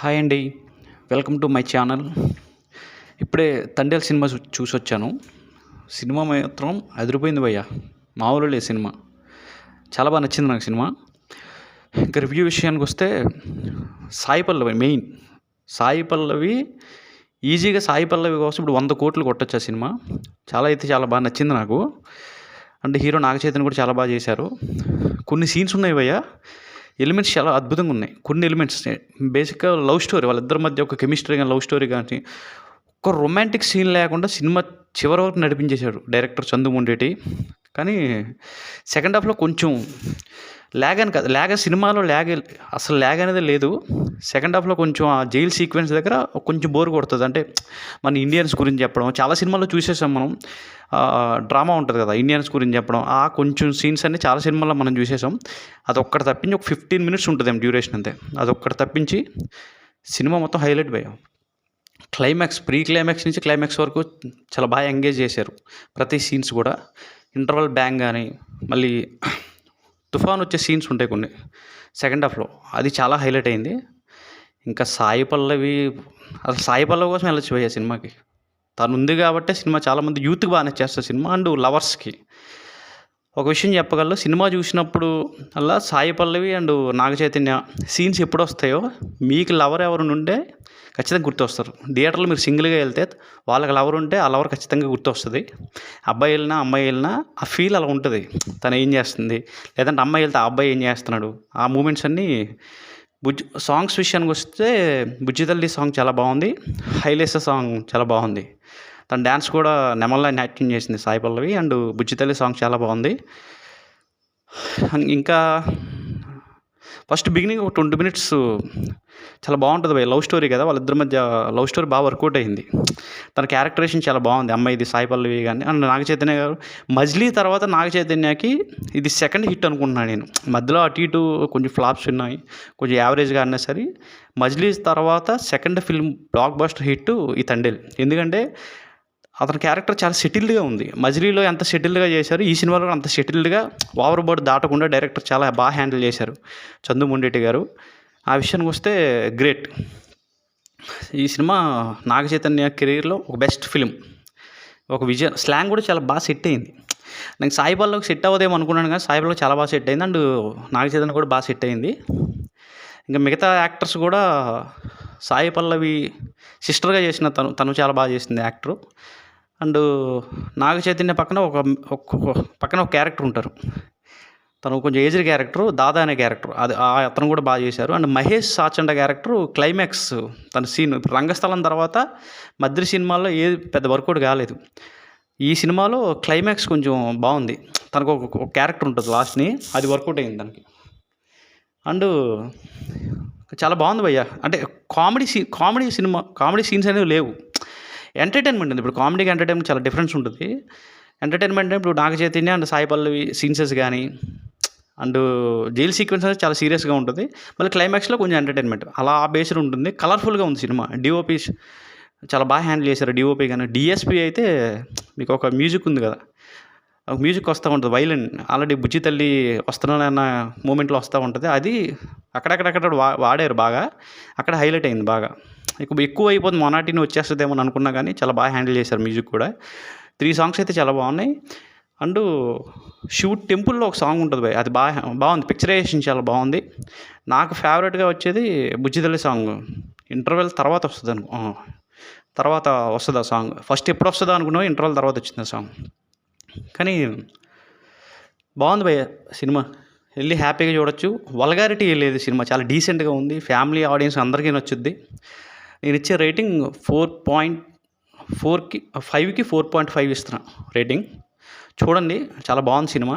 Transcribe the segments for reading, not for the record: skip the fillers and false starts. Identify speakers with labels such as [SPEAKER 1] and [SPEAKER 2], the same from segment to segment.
[SPEAKER 1] Hi అండి. Welcome to my channel. ఇప్పుడే 'Thandel' cinema చూసొచ్చాను. Cinema మాత్రం అదిరిపోయింది భయ్యా, మామూలు లేదు సినిమా. చాలా బాగా నచ్చింది నాకు సినిమా. ఇంకా రివ్యూ విషయానికి వస్తే సాయి పల్లవి మెయిన్. సాయి పల్లవి ఈజీగా సాయి పల్లవి కోసం ఇప్పుడు 100 కోట్లు కొట్టొచ్చు ఆ సినిమా. చాలా బాగా నచ్చింది నాకు. అంటే హీరో నాగ చైతన్య కూడా చాలా బాగా చేశారు. కొన్ని సీన్స్ ఉన్నాయి భయ్యా, ఎలిమెంట్స్ చాలా అద్భుతంగా ఉన్నాయి. కొన్ని ఎలిమెంట్స్ బేసిక్గా లవ్ స్టోరీ, వాళ్ళిద్దరి మధ్య ఒక కెమిస్ట్రీ కానీ, లవ్ స్టోరీ కానీ, ఒక రొమాంటిక్ సీన్ లేకుండా సినిమా చివరి వరకు నడిపించేశాడు డైరెక్టర్ చందు మొండేటి. కానీ సెకండ్ హాఫ్లో కొంచెం ల్యాగ్ అని కాదు, సినిమాలో అసలు ల్యాగ్ అనేది లేదు. సెకండ్ హాఫ్లో కొంచెం ఆ జైల్ సీక్వెన్స్ దగ్గర కొంచెం బోర్ కొడుతుంది. అంటే మన ఇండియన్స్ గురించి చెప్పడం, చాలా సినిమాల్లో చూసేసాం మనం. డ్రామా ఉంటుంది కదా, ఇండియన్స్ గురించి చెప్పడం, ఆ కొంచెం సీన్స్ అన్నీ చాలా సినిమాల్లో మనం చూసేసాం. అదొక్కటి తప్పించి ఒక 15 minutes ఉంటుంది డ్యూరేషన్ అంతే. అదొక్కటి తప్పించి సినిమా మొత్తం హైలైట్ పోయాం. ప్రీ క్లైమాక్స్ నుంచి క్లైమాక్స్ వరకు చాలా బాగా ఎంగేజ్ చేశారు. ప్రతి సీన్స్ కూడా ఇంటర్వల్ బ్యాంగ్ కానీ, మళ్ళీ తుఫాన్ వచ్చే సీన్స్ ఉంటాయి కొన్ని సెకండ్ హాఫ్లో, అది చాలా హైలైట్ అయింది. ఇంకా సాయి పల్లవి కోసం వెళ్ళొచ్చు పోయా సినిమాకి. తను ఉంది కాబట్టి సినిమా చాలామంది యూత్కి బాగా నచ్చేస్తుంది సినిమా, అండ్ లవర్స్కి. ఒక విషయం చెప్పగలరు, సినిమా చూసినప్పుడు అలా సాయి పల్లవి అండ్ నాగ చైతన్య సీన్స్ ఎప్పుడు వస్తాయో మీకు లవర్ ఎవరు ఉంటే ఖచ్చితంగా గుర్తొస్తారు. థియేటర్లో మీరు సింగిల్గా వెళ్తే వాళ్ళకి లవర్ ఉంటే ఆ లవర్ ఖచ్చితంగా గుర్తొస్తుంది. అబ్బాయి వెళ్ళినా అమ్మాయి వెళ్ళినా ఆ ఫీల్ అలా ఉంటుంది. తను ఏం చేస్తుంది, లేదంటే అమ్మాయి వెళ్తే ఆ అబ్బాయి ఏం చేస్తున్నాడు, ఆ మూమెంట్స్ అన్నీ. సాంగ్స్ విషయానికి వస్తే బుజ్జి తల్లి సాంగ్ చాలా బాగుంది. హైలేస సాంగ్ చాలా బాగుంది. తన డ్యాన్స్ కూడా నెమల్లా యాక్టింగ్ చేసింది సాయి పల్లవి. అండ్ బుజ్జి తల్లి సాంగ్ చాలా బాగుంది. ఇంకా ఫస్ట్ బిగినింగ్ ఒక 20 minutes చాలా బాగుంటుంది భయ్. లవ్ స్టోరీ కదా, వాళ్ళిద్దరి మధ్య లవ్ స్టోరీ బాగా వర్కౌట్ అయింది. తన క్యారెక్టరేషన్ చాలా బాగుంది అమ్మాయిది, సాయి పల్లవి కానీ. అండ్ నాగ చైతన్య గారు మజిలీ తర్వాత నాగ చైతన్యకి ఇది సెకండ్ హిట్ అనుకుంటున్నాను నేను. మధ్యలో అటు ఇటు కొంచెం ఫ్లాప్స్ ఉన్నాయి, కొంచెం యావరేజ్గా అన్నా సరే. మజిలీ తర్వాత second film block buster hit ఈ తండేల్. ఎందుకంటే అతని క్యారెక్టర్ చాలా సెటిల్డ్గా ఉంది. మజిలీలో ఎంత సెటిల్డ్గా చేశారు, ఈ సినిమాలో అంత సెటిల్డ్గా ఓవర్ బోర్డ్ దాటకుండా డైరెక్టర్ చాలా బాగా హ్యాండిల్ చేశారు చందు మొండేటి గారు. ఆ విషయానికి వస్తే గ్రేట్. ఈ సినిమా నాగ చైతన్య కెరీర్లో ఒక బెస్ట్ ఫిలిం. ఒక విజన్ స్లాంగ్ కూడా చాలా బాగా సెట్ అయింది. నాకు సాయి పల్లవికి సెట్ అవ్వదేమో అనుకున్నాను, కానీ సాయి పల్లవి చాలా బాగా సెట్ అయింది. అండ్ నాగ చైతన్య కూడా బాగా సెట్ అయింది. ఇంకా మిగతా యాక్టర్స్ కూడా సాయి పల్లవి సిస్టర్గా చేసిన తను చాలా బాగా చేసింది యాక్టరు. అండ్ నాగ చైతన్య పక్కన ఒక క్యారెక్టర్ ఉంటారు, తను కొంచెం ఏజ్డ్ క్యారెక్టరు, దాదా అనే క్యారెక్టర్, అతను కూడా బాగా చేశారు. అండ్ మహేష్ సాచండ క్యారెక్టరు క్లైమాక్స్ తన సీన్. ఇప్పుడు రంగస్థలం తర్వాత మధ్య సినిమాల్లో ఏది పెద్ద వర్కౌట్ కాలేదు. ఈ సినిమాలో క్లైమాక్స్ కొంచెం బాగుంది. తనకు ఒక క్యారెక్టర్ ఉంటుంది లాస్ట్ని, అది వర్కౌట్ అయింది దానికి. అండ్ చాలా బాగుంది భయ్య. అంటే కామెడీ సీన్స్ అనేవి లేవు, ఎంటర్టైన్మెంట్ ఉంది. ఇప్పుడు కామెడీకి ఎంటర్టైన్మెంట్ చాలా డిఫరెన్స్ ఉంటుంది. ఎంటర్టైన్మెంట్ ఇప్పుడు నాగ చైతన్య అండ్ సాయి పల్లవి సీన్సెస్ కానీ, అండ్ జైల్ సీక్వెన్స్ అనేది చాలా సీరియస్గా ఉంటుంది. మళ్ళీ క్లైమాక్స్లో కొంచెం ఎంటర్టైన్మెంట్ అలా బేస్డ్ ఉంటుంది. కలర్ఫుల్గా ఉంది సినిమా. డిఓపి చాలా బాగా హ్యాండిల్ చేశారు డిఓపి. కానీ డిఎస్పి అయితే మీకు ఒక మ్యూజిక్ ఉంది కదా, ఒక మ్యూజిక్ వస్తూ ఉంటుంది, వైలెన్. ఆల్రెడీ బుజ్జి తల్లి వస్తున్నానన్న మూమెంట్లో వస్తూ ఉంటుంది. అది అక్కడక్కడ వాడారు బాగా, అక్కడ హైలైట్ అయింది బాగా. ఎక్కువ అయిపోతుంది, మొనాటిని వచ్చేస్తుందేమో అని అనుకున్నా, కానీ చాలా బాగా హ్యాండిల్ చేశారు మ్యూజిక్ కూడా. 3 songs అయితే చాలా బాగున్నాయి. అండ్ టెంపుల్లో ఒక సాంగ్ ఉంటుంది భయ్, అది బాగుంది. పిక్చరైజేషన్ చాలా బాగుంది. నాకు ఫేవరెట్గా వచ్చేది బుజ్జి తల్లి సాంగ్. ఇంటర్వెల్ తర్వాత వస్తుంది ఆ సాంగ్. ఫస్ట్ ఎప్పుడు వస్తుందో అనుకున్నావు, ఇంటర్వెల్ తర్వాత వచ్చింది ఆ సాంగ్. కానీ బాగుంది భయ్య సినిమా, వెళ్ళి హ్యాపీగా చూడొచ్చు. వల్గారిటీ లేదు సినిమా, చాలా డీసెంట్గా ఉంది. ఫ్యామిలీ ఆడియన్స్ అందరికీ నచ్చుద్ది. నేను ఇచ్చే రేటింగ్ 5కి 4.5 ఇస్తున్నా రేటింగ్. చూడండి, చాలా బాగుంది సినిమా.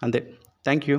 [SPEAKER 1] అంతే. Thank you.